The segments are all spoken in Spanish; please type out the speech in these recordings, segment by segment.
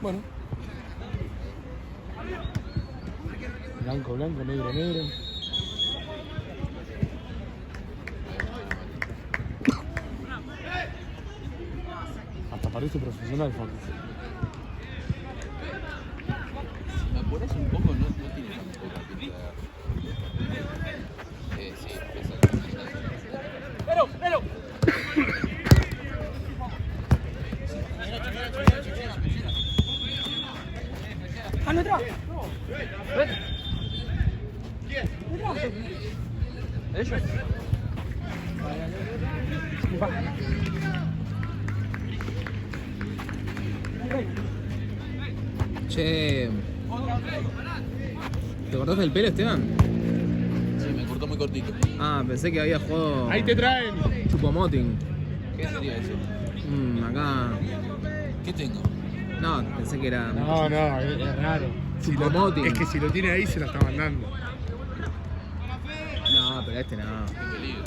Bueno. Blanco, blanco, negro, negro. Hasta parece profesional, Facu. Si me apuras un poco, no tiene tan poca pinta de... sí, ¡Pero! ¡Ah, no entra! ¡Vete! ¿Ellos? Che, ¿te cortaste el pelo, Esteban? Sí, me cortó muy cortito. Ah, pensé que había jugado Ahí te traen. Chupomoting. ¿Qué sería eso? Acá. ¿Qué tengo? No, pensé que era. No, es raro. Chupomoting. Es que si lo tiene ahí se la está mandando. No, pero este no. Qué peligro.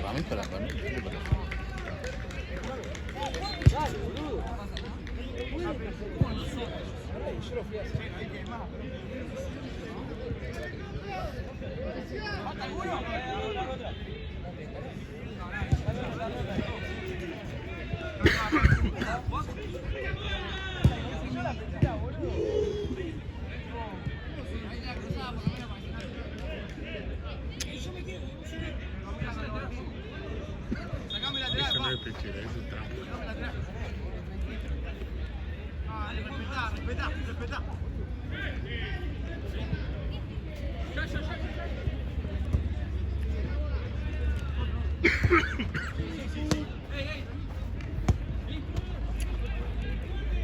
Para mí, para mí. ¿Qué te parece? Eso no es pechera, eso es trampa. Respetá.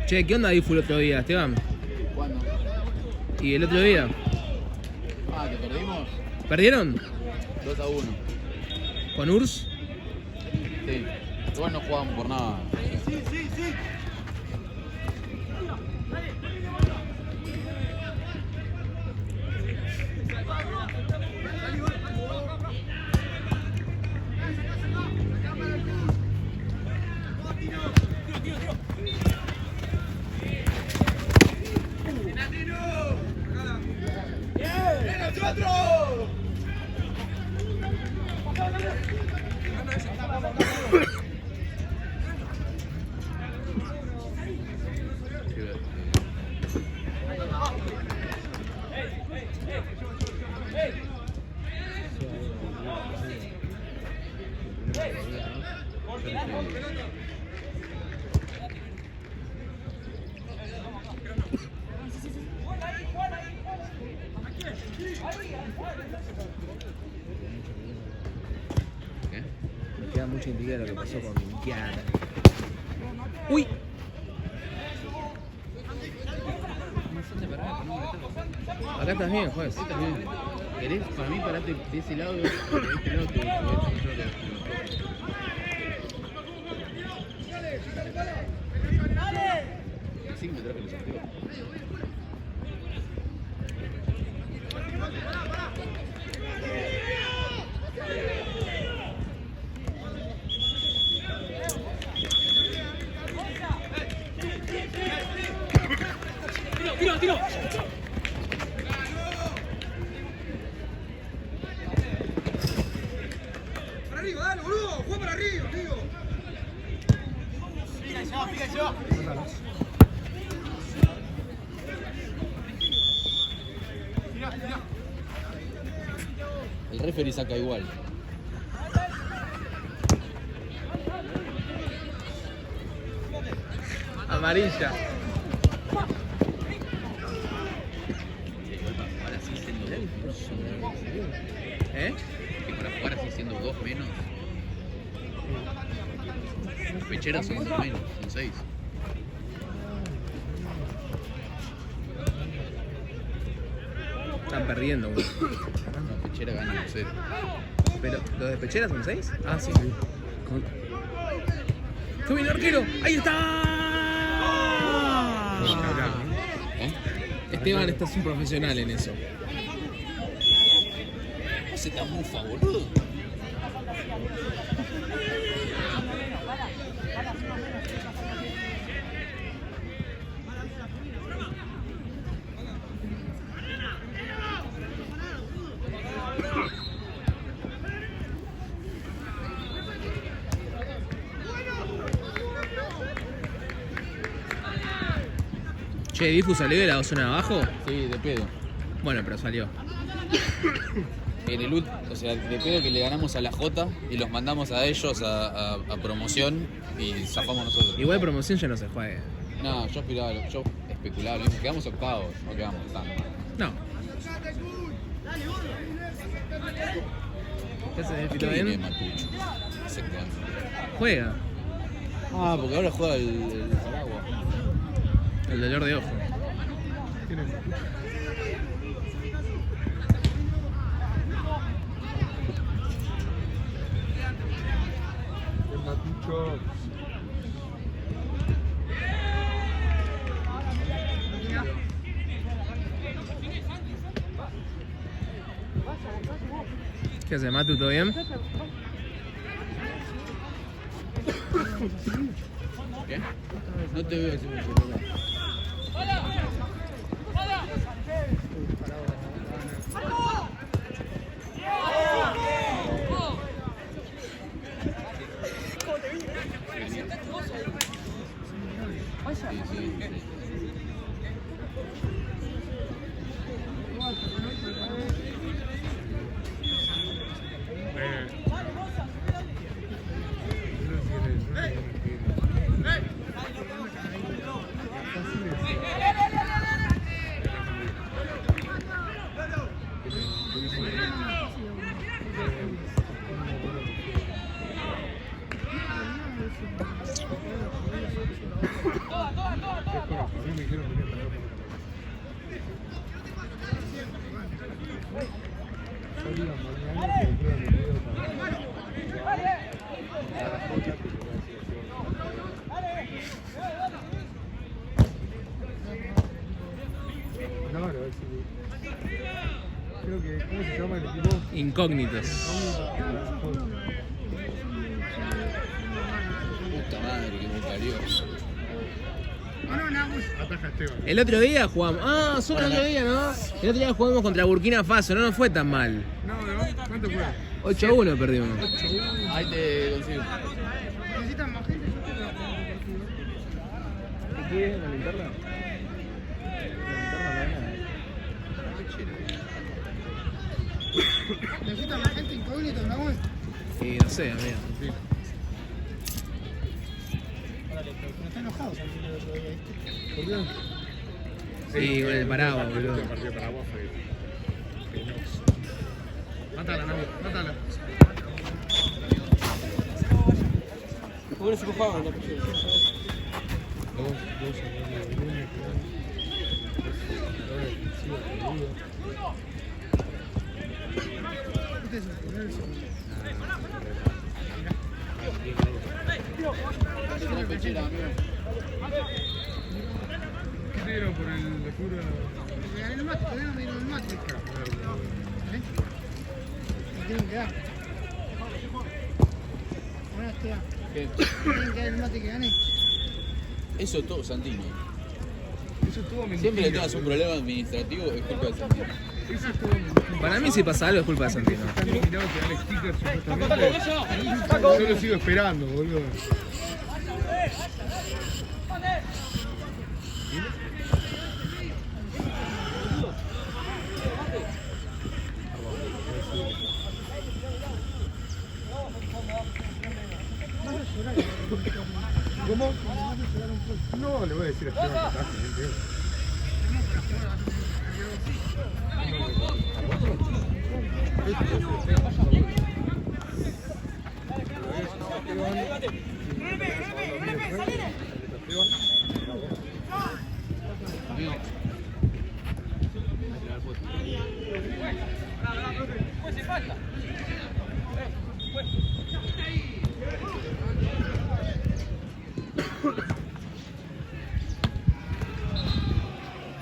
Che, ¿qué onda ahí fue el otro día, Esteban? ¿Cuándo? ¿Y el otro día? Ah, ¿que perdimos? ¿Perdieron? 2-1. ¿Con URSS? Sí. Igual no jugamos por nada. Me queda mucha intriga lo que pasó con Kiara. ¡Uy! Acá estás bien, juez. Sí, estás bien. ¿Querés? Para mí, parate de ese lado, de este lado te sí, me traje los sorteos. Tiro. Para arriba, dale, boludo. Juega para arriba, tío. Pica y se va. El referee saca igual. Amarilla. Ahora sí siendo dos. ¿Eh? Que para jugar así siendo dos menos. Las pecheras son dos menos, son 6. Están perdiendo, güey. Las pecheras ganan 0. Pero, ¿los de Pechera son 6? Ah, sí. ¡Qué bien, arquero! ¡Ahí está! ¿Eh? Esteban, estás un profesional en eso. No se te amufa, boludo. Che, ¿Difu salió de la zona de abajo? Sí, de pedo. Bueno, pero salió. En el o sea, de pedo que le ganamos a la J y los mandamos a ellos a promoción y zafamos nosotros. Igual promoción ya no se juega. No, yo aspiraba, yo especulaba, quedamos octavos, no quedamos tan mal. No. ¿Qué haces, Delphi? ¿Qué ¿Todo viene bien? Matucho? Exactamente. Juega. Ah, porque ahora juega el Aragua. El dolor de ojo. El Matucho. ¿Qué haces, Matu? ¿Todo bien? ¿Qué? No te veo así mucho. Sí, sí, sí. Creo que, ¿cómo se llama el equipo? Incógnitos. Puta madre, que me parió. Ataja Esteban. El otro día jugamos. Ah, solo el otro día, ¿no? El otro día jugamos contra Burkina Faso, no nos fue tan mal. No, ¿cuánto fue? 8-1 perdimos. Ahí te consigo. Necesitan más gente. ¿Qué? ¿La linterna? Necesitan más gente incógnita, ¿no? Sí, no sé, amigo. Está enojado, Santino, el otro día, ¿viste? ¿Por qué? Sí, con el paraguas, boludo. El partido de Paraguas fue penoso. Mátala, Navi, mátala. Pobre se cojaba, la pechera. Dos errores de lunes, Este es el primer Una pechera, amigo. ¿Qué te dieron por el descubro? Me gané el mate, todavía no me dieron el mate. ¿Eh? Me tienen que dar. Ahora te da. ¿Qué? Me tienen que dar el mate que gané. Eso es todo Santino. Eso estuvo mentira. Siempre que tengas un problema administrativo es culpa de Santino. Eso estuvo mentira. Para mí si pasa algo es culpa de Santino. Están nominados que dan stickers supuestamente. Yo lo sigo esperando, boludo. ¿Cómo? No, le voy a decir a Esteban que ataje, ¿entiendes?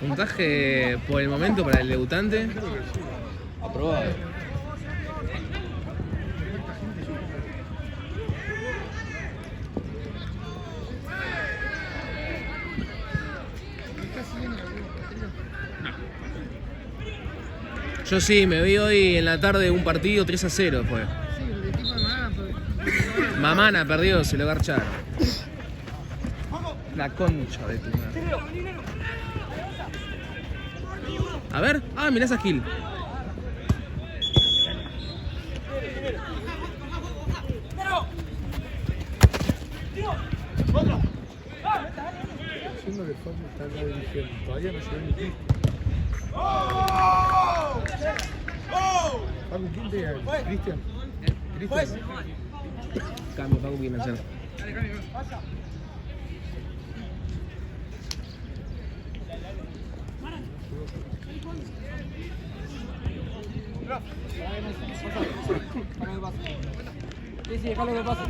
Puntaje por el momento para el debutante. Aprobado. Yo sí, me vi hoy en la tarde un partido 3-0 fue. Sí, el equipo de Mamana. Mamana perdió, se lo garcharon. La concha de tu madre. A ver, mirá esa kill. Haciendo que Facu está en la división. Todavía no se ve ni Cristian. Facu, ¿quién te gana? ¿Cristian? ¿Cristian? Cambio, Paco, ¿quién hacer? Sí, déjalo que pase.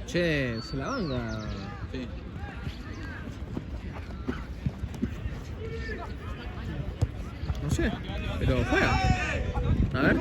Che, se la banca. Sí. No sé, pero juega. A ver.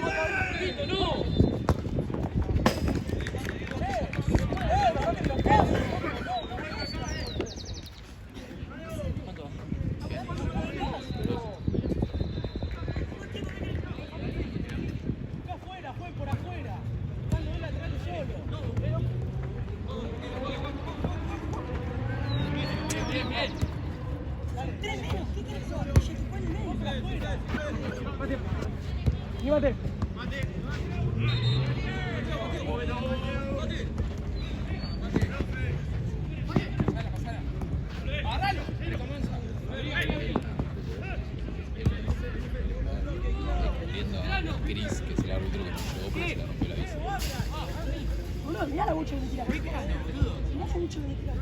Viendo a Chris, que es el árbitro que nos llevó, pero se le rompió la bici. Boludo, mirá la bucha que le tira. Mirá esa bucha que le tira.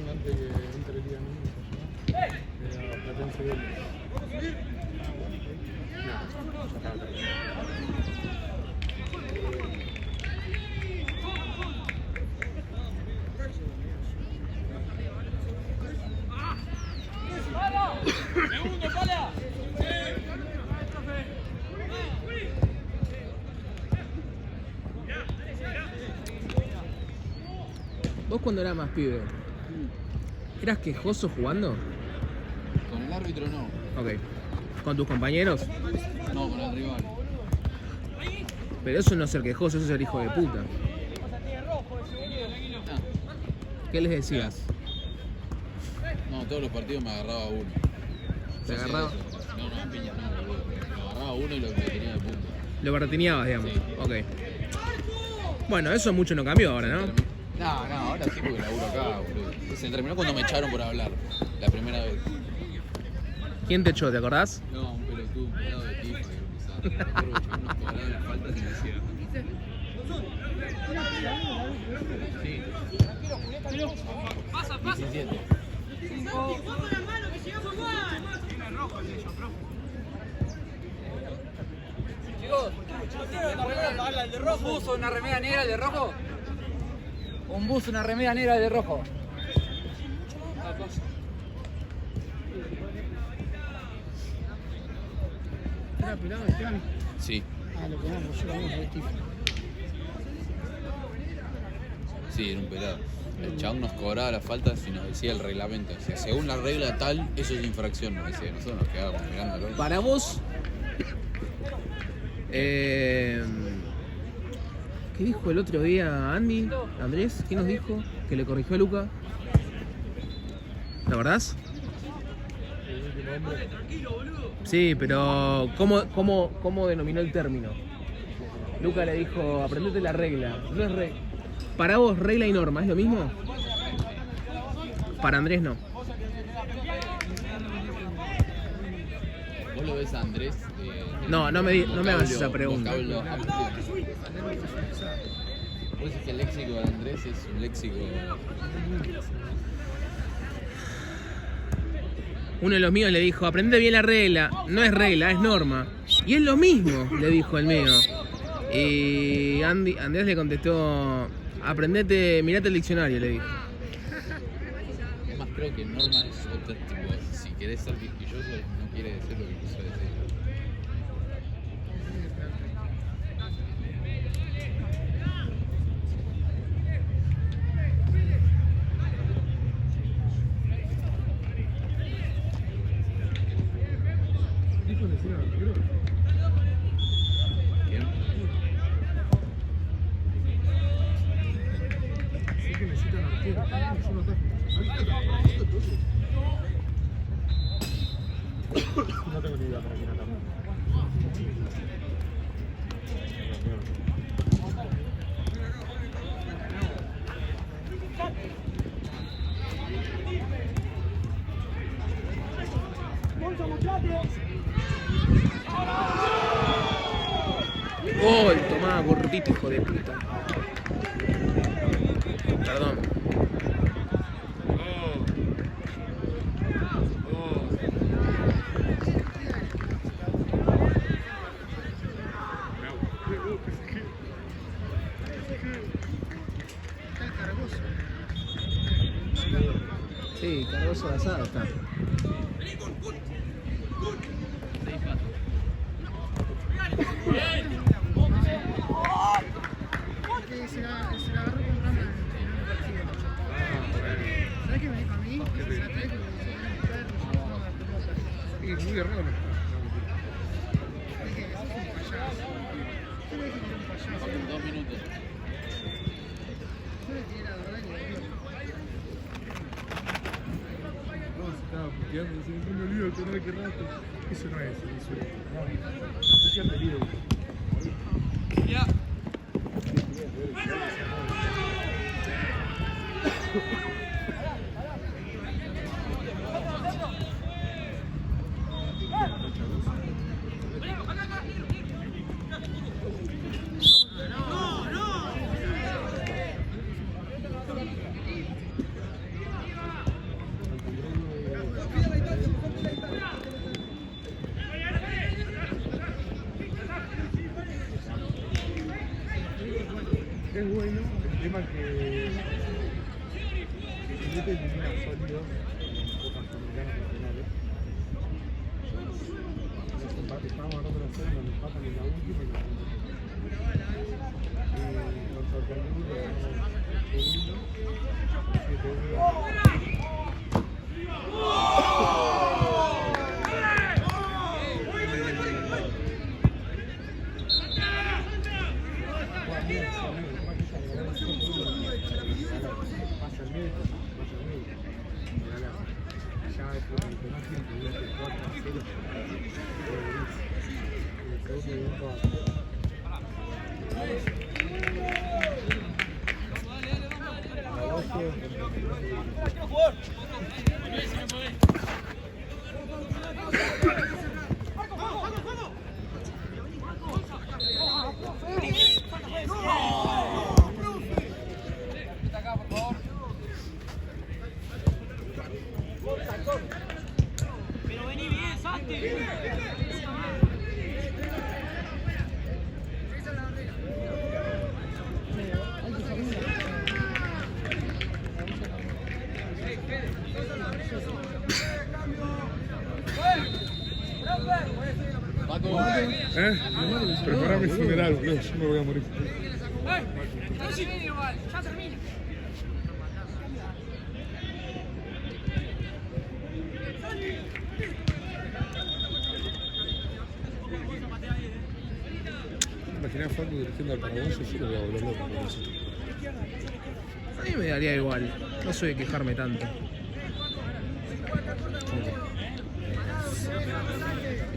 Antes que entre el día mismo, Platense Vélez. Vos cuando eras más pibe, ¿eras quejoso jugando? Con el árbitro no. Ok. ¿Con tus compañeros? No, con el rival. Pero eso no es ser quejoso, eso es ser hijo de puta. ¿Qué les decías? No, todos los partidos me agarraba uno. ¿Te Yo hacía agarraba? eso. No, piña, no, boludo. Me agarraba uno y lo tenía de punta. Lo baratineabas, digamos. Sí. Ok. Bueno, eso mucho no cambió ahora, ¿no? No, ahora sí porque laburo acá, boludo. Se terminó cuando me echaron por hablar. La primera vez. ¿Quién te echó, te acordás? No, un pelotudo, un pelado de tifa, que me acuerdo que yo unos cobrados las faltas y me decía. Sí. 17. ¿El de rojo? ¿Un buzo, una remera negra, el de rojo? Un buzo, una remera negra, el de rojo. ¿Era pelado Esteban? Sí, Ah, lo conozco, yo lo conozco, es tipo. sí, era un pelado. El chabón nos cobraba las faltas y nos decía el reglamento. Decía, según la regla tal, eso es infracción. Nos decía, nosotros nos quedábamos mirándolo. Para vos, ¿qué dijo el otro día Andy? ¿Andrés? ¿Qué nos dijo? Que le corrigió a Luca. ¿La verdad? Sí, pero ¿cómo denominó el término? Luca le dijo, aprendete la regla. No es regla. Para vos, regla y norma, ¿es lo mismo? Para Andrés no. ¿Vos lo ves a Andrés? No me hagas esa pregunta. Vocablo amplio. Vos decís que el léxico de Andrés es un léxico. Uno de los míos le dijo, aprende bien la regla. No es regla, es norma. Y es lo mismo, le dijo el mío. Y Andrés le contestó, mirate el diccionario, le dijo. Es más, creo que norma es otro tipo. Si querés ser quisquilloso, no quiere decir lo que quiso decir. Dijo de ser arquero. ¿Quién? Sí que necesitan arquero. Yo no atajo. No tengo ni idea para quién atajo. Moncho, mostrate. Gol, tomá, gordito, hijo de puta. Perdón. Está el Caraboso. Sí, Cardoso de asado está. Que se la agarró con Rama en el partido. ¿Sabes qué me dijo a mí? Que se la trae como si fuera un perro, se la toma la pelota. Sí, muy errado. Es que sos un payaso. Yo le dije que era un payaso. Faltan 2 minutos. Yo le tiré la verdad que le dio. No, se estaba puteando, dice, no me olvido de tener que rato. Eso no es, eso es. No, es que lío. Es bueno, el tema que se mete en líneas sólidas en copas sudamericanas nacionales. Estábamos hablando de la serie, nos empatan en la última y la nos sorprendió que ganamos segundo, 7-1. Pasa el médico. Ya después del penal tiene que ir 4-0. El segundo Pero vení bien, Santi. Preparame el funeral, boludo. Yo me voy a morir. Ya termina. Imaginá a Facu dirigiendo al Paraguayo, yo lo voy a volver loco con eso. A mí me daría igual. No soy de quejarme tanto.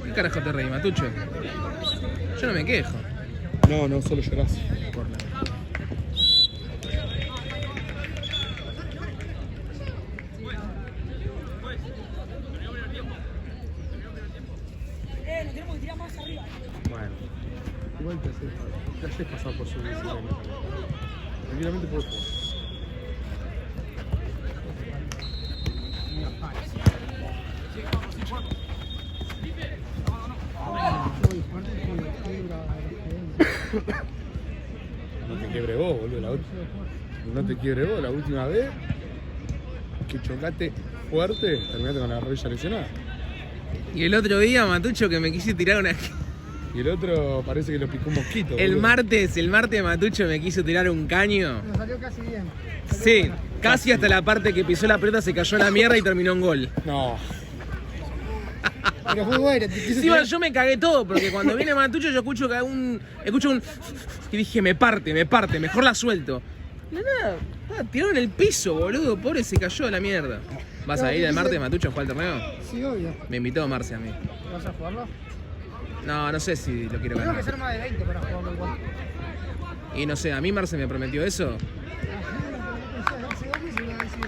¿Qué carajo te reí, Matucho? Yo no me quejo. No, no, solo llorás. Por la... Nos tenemos que tirar más arriba. Bueno, igual te haces pasar por su disciplina. Tranquilamente puedes jugar. No te quiebre vos, boludo. No te quiebre vos. La última vez que chocaste fuerte, terminaste con la rodilla lesionada. Y el otro día, Matucho, que me quise tirar una... Y el otro parece que lo picó un mosquito. El boludo. martes Matucho me quiso tirar un caño. Nos salió casi bien. Sí, casi hasta la parte que pisó la pelota se cayó a la mierda y terminó en gol. No. Pero fue bueno. Te quiso Encima tirar. yo me cagué todo, porque cuando viene Matucho yo escucho un... Y dije, me parte, mejor la suelto. No, nada, estaba tirado en el piso, boludo, pobre se cayó a la mierda. ¿Vas a ir el martes, Matucho, a jugar el torneo? Sí, obvio. Me invitó Marce a mí. ¿Vas a jugarlo? No, no sé si lo quiero Tengo que ganar. ser más de 20 para jugarlo igual. Y no sé, a mí Marce me prometió eso. Hace 2 meses me va a decir.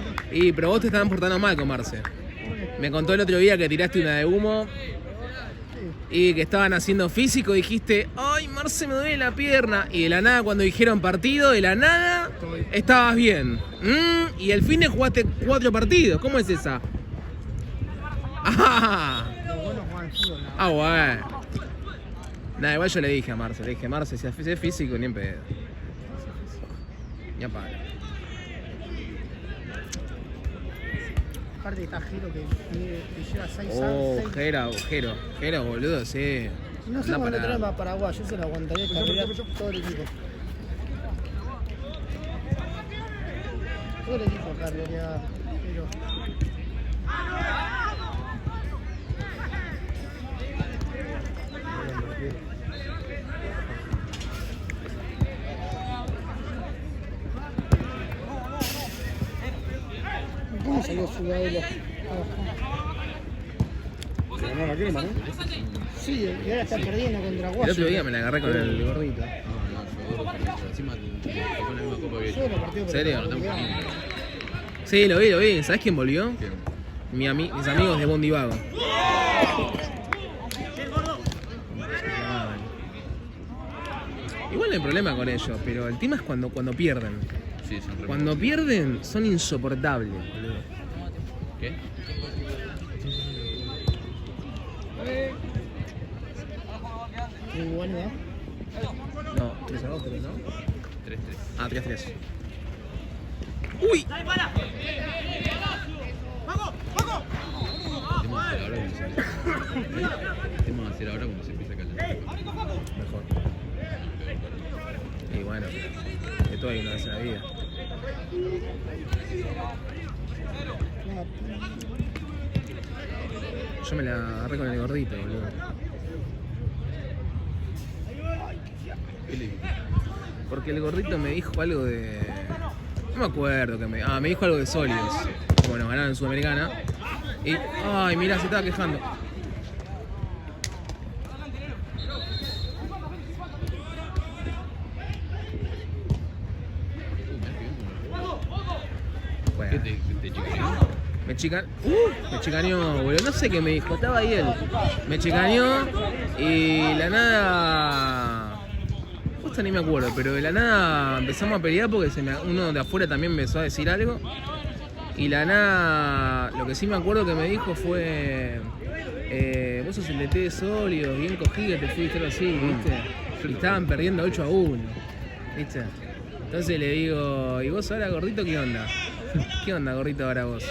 Y pero vos te estaban portando mal con Marce. Me contó el otro día que tiraste una de humo y que estaban haciendo físico y dijiste, ay, Marce me duele la pierna. Y de la nada, cuando dijeron partido, de la nada, estabas bien. Y el fin de jugaste 4 partidos. ¿Cómo es esa? Ah, Lo bueno es jugar al fútbol. ¿No? ah, bueno. Nada, igual yo le dije a Marce, Marce, si haces físico, ni en pedo. Ya para. Aparte está Jero que lleva 6 Oh, años. Jero, boludo, sí. No sé Anda cuándo para- traen a Paraguay, yo se lo aguantaría cargar todo el equipo. Todo el equipo cargaría Jero. ¿Cómo salió Ciudadela? Se ganó la crema, ¿no? Sí, y ahora está perdiendo contra El Guayo. otro día me la agarré con el gordito. Encima tocó la misma copa que Yo yo. lo partido ¿En serio? por el campo. Sí, lo vi. ¿Sabés quién volvió? ¿Quién? Mis amigos de Bondivago. Igual no hay problema con ellos, pero el tema es cuando pierden. Sí, son re Cuando pierden son insoportables, boludo. ¿Qué? Muy bueno, ¿eh? No, 3-2, pero no. 3-3. Ah, 3-3. ¡Uy! ¿Qué vamos a hacer ahora cuando se empieza a calentar? Mejor. Y bueno, de todo hay una vez en la vida. Yo me la agarré con el gordito, boludo. ¿Qué le digo? Porque el gordito me dijo algo de... No me acuerdo que me dijo algo de sólidos. Bueno, ganaron en Sudamericana. Y. Ay, mirá, se estaba quejando. Bueno. ¿Qué te chicaneó? Me chicaneó, boludo. No sé qué me dijo, estaba ahí él. Me chicaneó y la nada. Justo ni me acuerdo, pero de la nada empezamos a pelear porque uno de afuera también empezó a decir algo. Y la nada. Lo que sí me acuerdo que me dijo fue. Vos sos el DT de sólidos, bien cogido, te fuiste algo así, ¿viste? Y estaban perdiendo 8-1, ¿viste? Entonces le digo, ¿y vos ahora, gordito, qué onda? ¿Qué onda, gordito, ahora vos?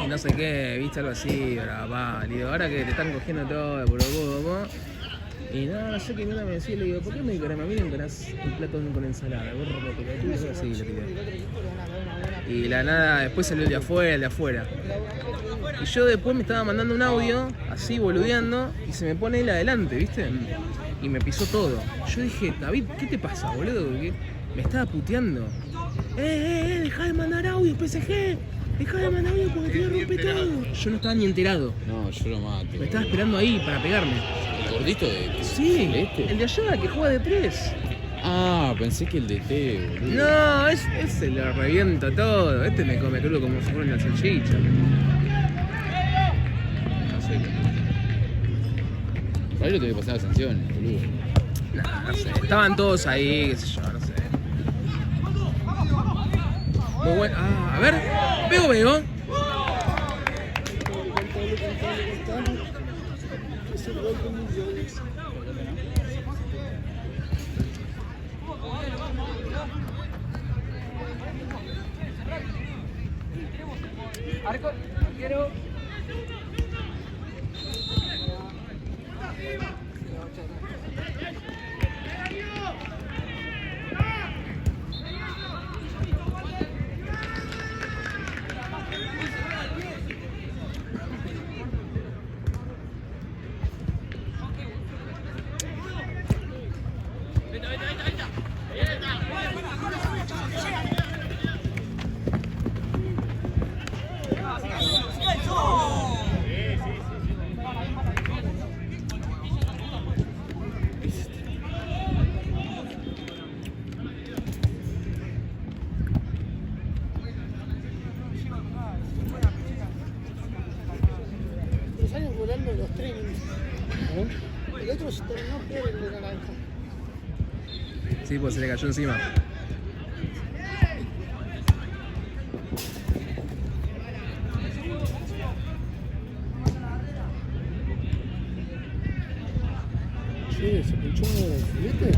Y no sé qué, viste, algo así, papá. Le digo, ahora que te están cogiendo todo, por poco. Y no sé qué mierda me decía, le digo, ¿por qué me encarás un plato con ensalada? Gorro, pelotudo, así, le tiré. Y la nada, después salió el de afuera. Y yo después me estaba mandando un audio, así boludeando, y se me pone él adelante, ¿viste? Y me pisó todo. Yo dije, David, ¿qué te pasa, boludo? ¿Qué? Me estaba puteando. Dejá de mandar audio, PSG. Dejá de mandar audio porque te voy a romper todo. Yo no estaba ni enterado. No, yo lo mato. Me estaba esperando ahí para pegarme. ¿El gordito de Sí, este? el de allá, que juega de 3. Ah, pensé que el de T, boludo. No, ese lo reviento todo. Este me come crudo como si fuera una salchicha. No sé qué. Ahí lo te voy a pasar las sanciones, boludo. No sé. Estaban todos ahí, qué sé yo, no sé. Muy bueno. A ver. Veo. Arco, quiero. Los años volando los trainings. El otro se terminó peor el de naranja. Sí, pues se le cayó encima. Che, se pinchó el filete.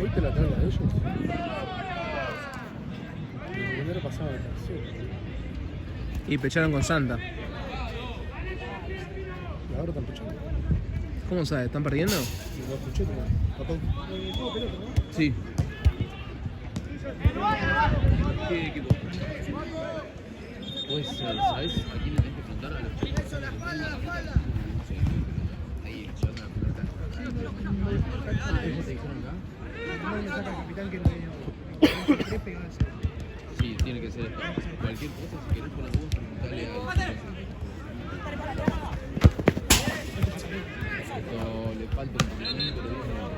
¿Viste la tabla de ellos? El primero pasaba al tercero. Y pecharon con Santa. Y ahora están pechando. ¿Cómo sabes? ¿Están perdiendo? Y lo escuché como patón. Sí. ¿Qué equipo? Pues, ¿sabes a quién le tenés que enfrentar? A los chicos. Sí, ahí, llevando la pelota. ¿Cómo te dijeron acá? No me saca el capitán que no quiere pegarse. Sí, tiene que ser cualquier cosa. Si querés con la voz, preguntale a esto le falta un poquito, pero no.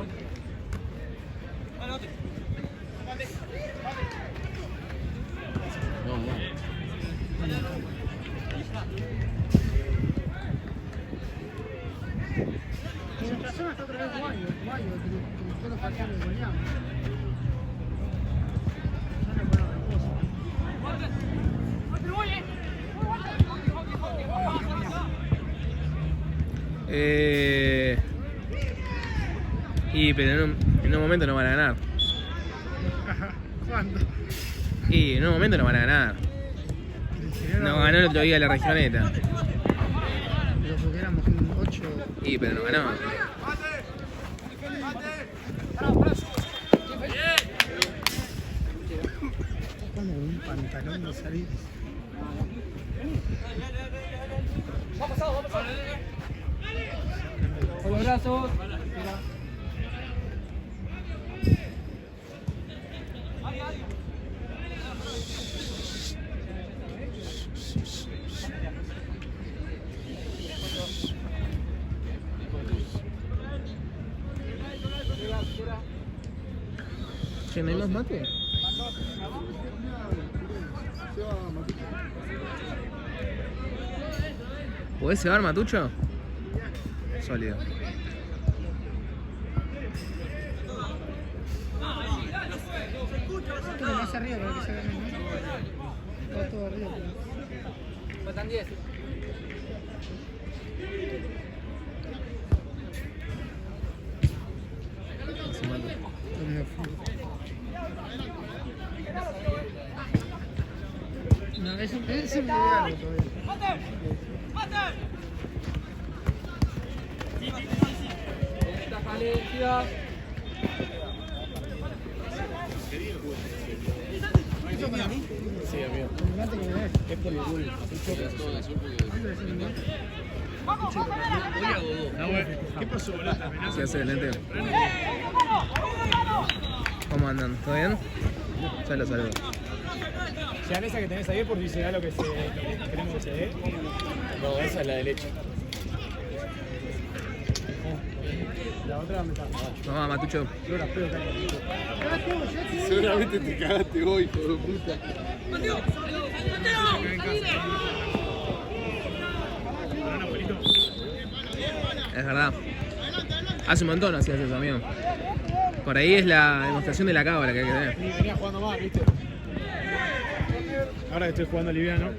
En nuestra zona está otra vez Guayo, que todos los partidos de goleamos. Ya no puedo otra cosa. Pero en un momento no van a ganar. ¿Cuándo? Y en un momento no van a ganar. No ganó el otro día la regioneta. Pero porque éramos 8. Pero no ganó. pantalón no salís. Con los brazos. Che, ¿no hay más mate? ¿Podés cebar, Matucho? Sólido. Todo más arriba para que se vea bien, ¿no? Todo arriba. Faltan 10. No, es un ideal todavía. Esta Valencia. ¿Eso para mí? Sí, amigo. Mirate que me ves. Es por el gol. ¿Qué pasó, Bolota? Sí, excelente. ¿Cómo andan? ¿Todo bien? Ya los saludo. Ya, esa que tenés ahí es por si se da lo que queremos que se dé. No, esa es la derecha. La otra me está. Vamos, Matucho. Seguramente te cagaste hoy, hijo de puta. Es verdad. Hace un montón hacías eso, amigo. Por ahí es la demostración de la cábala que hay que tener. Ni venía jugando mal, ¿viste? Ahora que estoy jugando liviano.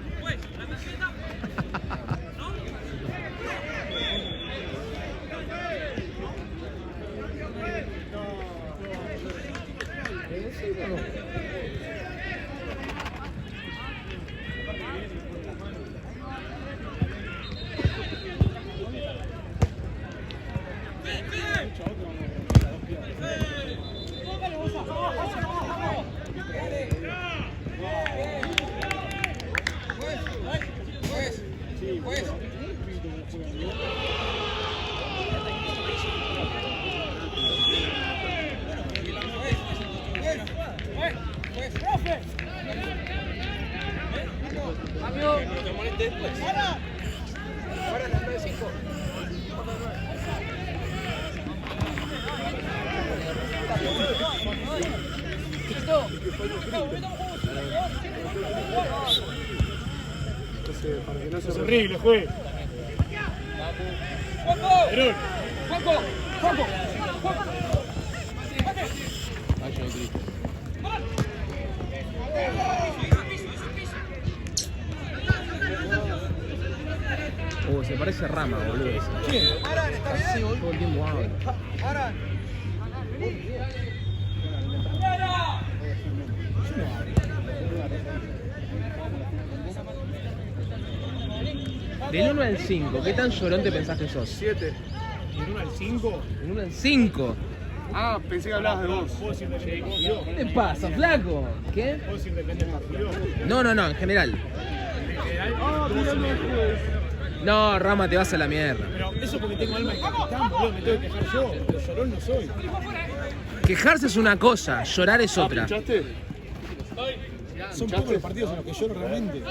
Es horrible, juez. Perón. Se parece a Rama, boludo. ¿Quién? Así todo el tiempo habla. Del 1 al 5, ¿qué tan llorón te pensás que sos? 7. ¿Del 1 al 5? Del 1 al 5. Ah, pensé que hablabas de vos. ¿Puedo decir depende del partido? ¿Qué te pasa, flaco? ¿Qué? ¿Puedo decir depende del partido? No, en general. En general, No, Rama, te vas a la mierda. pero eso porque tengo alma de capitán, boludo, me tengo que quejar yo. Pero llorón no soy. Quejarse es una cosa, llorar es otra. ¿Pinchaste? Son pocos los partidos en los que lloro realmente.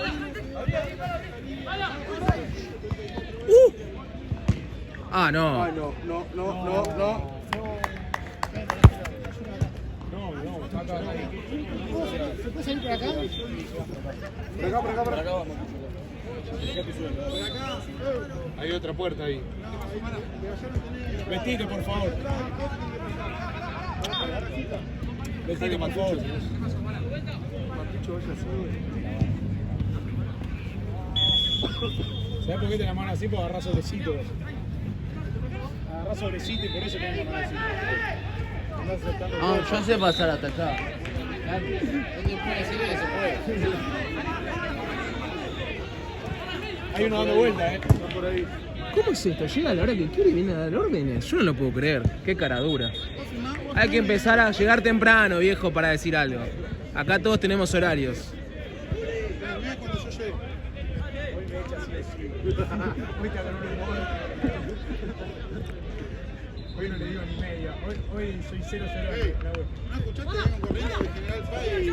Ah, no. Ay, no. No, acá. ¿Se puede salir por acá? Por acá. Hay otra puerta ahí. Vestite, por favor. Vestite, por favor. ¿Sabés por qué te la mano así? Porque agarrás sobrecito. Agarrás sobrecito y por eso te la mano así. Ah, yo sé pasar hasta acá. Hay uno dando vuelta, ¿Cómo es esto? Llega a la hora que quiere y viene a dar órdenes. Yo no lo puedo creer. Qué cara dura. Hay que empezar a llegar temprano, viejo, para decir algo. Acá todos tenemos horarios. Hoy te hago un humor. Hoy no le digo ni media. Hoy soy 0-0 la web. ¿No escuchaste? Vieron corriendo de General Paz y...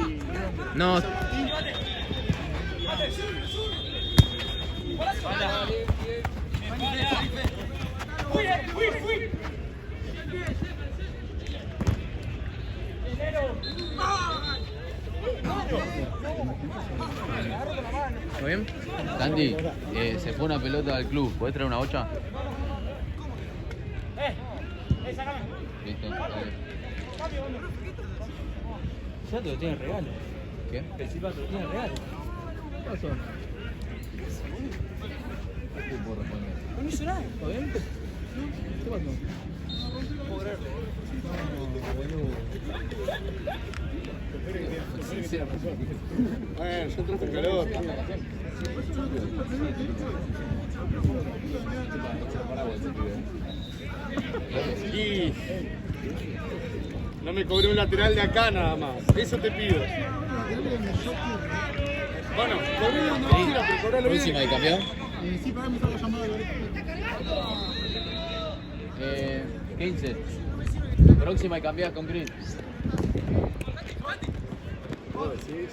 No. ¿Todo bien? Santi, se fue una pelota al club. ¿Podés traer una bocha? Listo, dale. Ya te lo tiene regalo. ¿Qué? El Silva te lo tiene regalo. ¿Qué pasó? No hizo nada. ¿Todo bien? ¿Qué pasó? Bueno, yo traje calor. Y no me cobré un lateral de acá nada más. Eso te pido. Bueno, cobré una mochila, pero cobralo bien. Próxima de campeón. Sí, pagamos algo llamado de 15. Próxima y cambiás con Green. ¿Vos decís?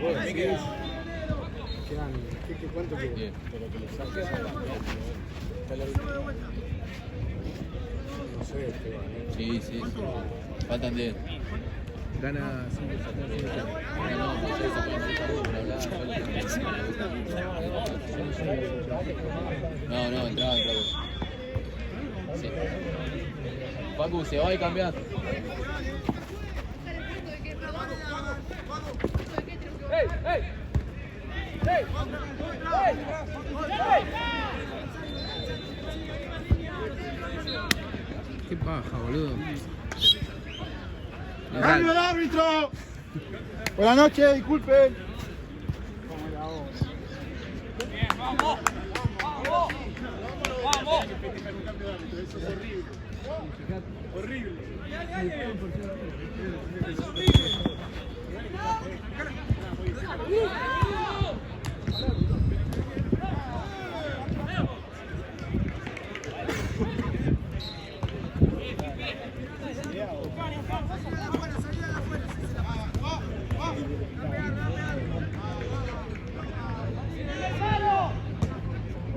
¿Vos decís? ¿Cuánto queda? 10. No sé, Sí, sí. Faltan 10. Gana 5. No, entraba. Sí. Pacu, se va y cambiar. Qué paja, boludo. ¡Cambio el árbitro! Buenas noches, disculpen. Eso es horrible.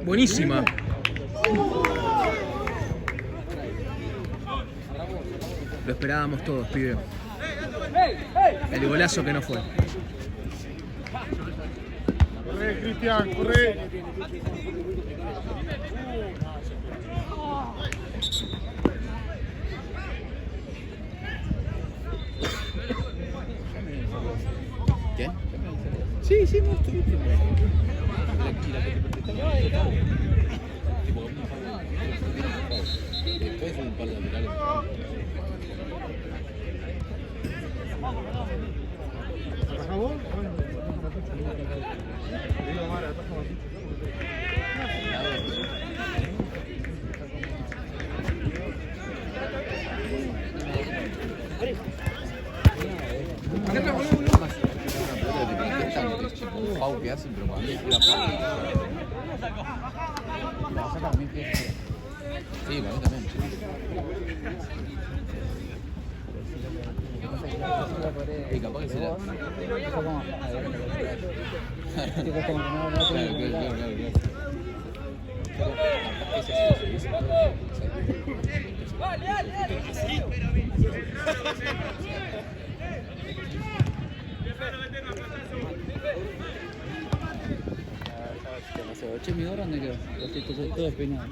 Buenísima. Lo esperábamos todos, pibe. El golazo que no fue. Corre, Cristian, corre. ¿Qué? Sí, no estuviste. Después un par de laterales. ¿Acabó? Pau que hacen, pero para mí era Pau. Sí, para mí también. Y capaz que será. Che, mi hora dónde quedó. Estoy todo despeinado.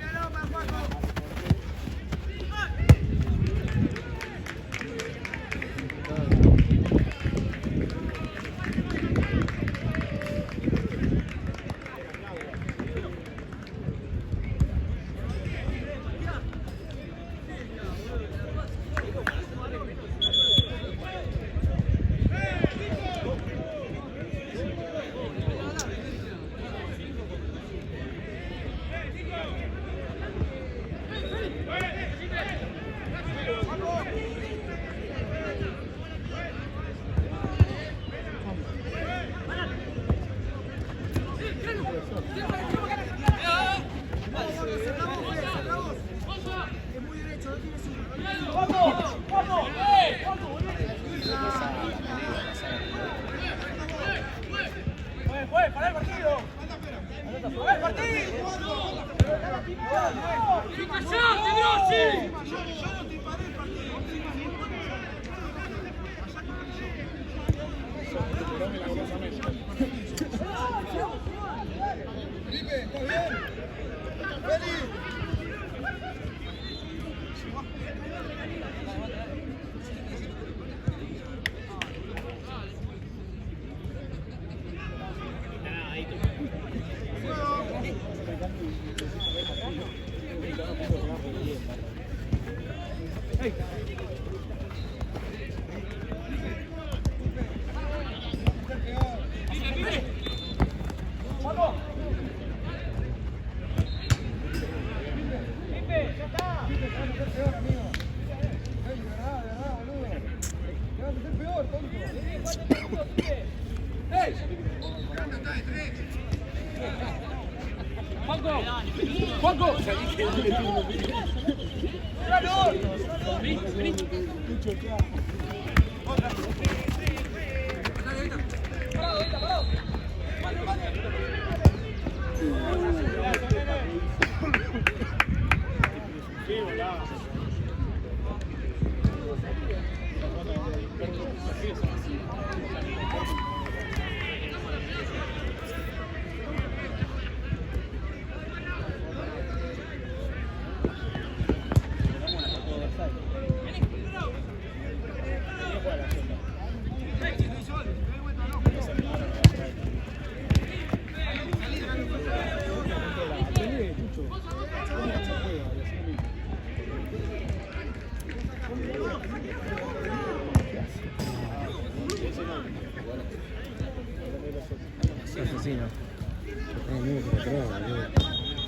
Asesino. Ah, no, por atrás, boludo.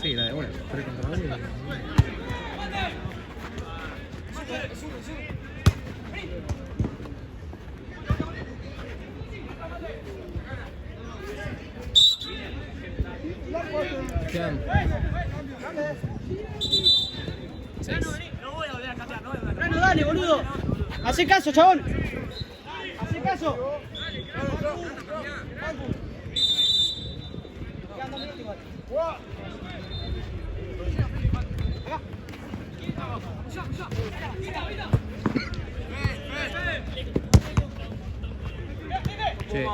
Sí, la de una. 3 contra 1. Quedan. 6. Bueno, dale, boludo. Hacé caso, chabón. Hacé caso. Che.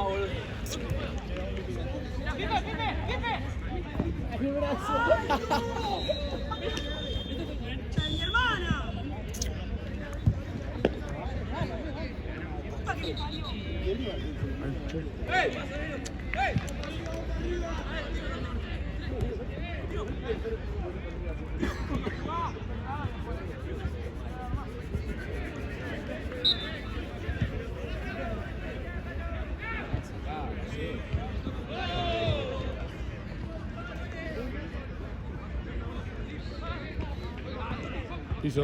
Piso.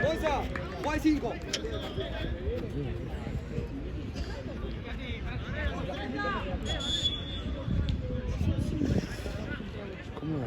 Bolsa, Juan 5. ¿Cómo?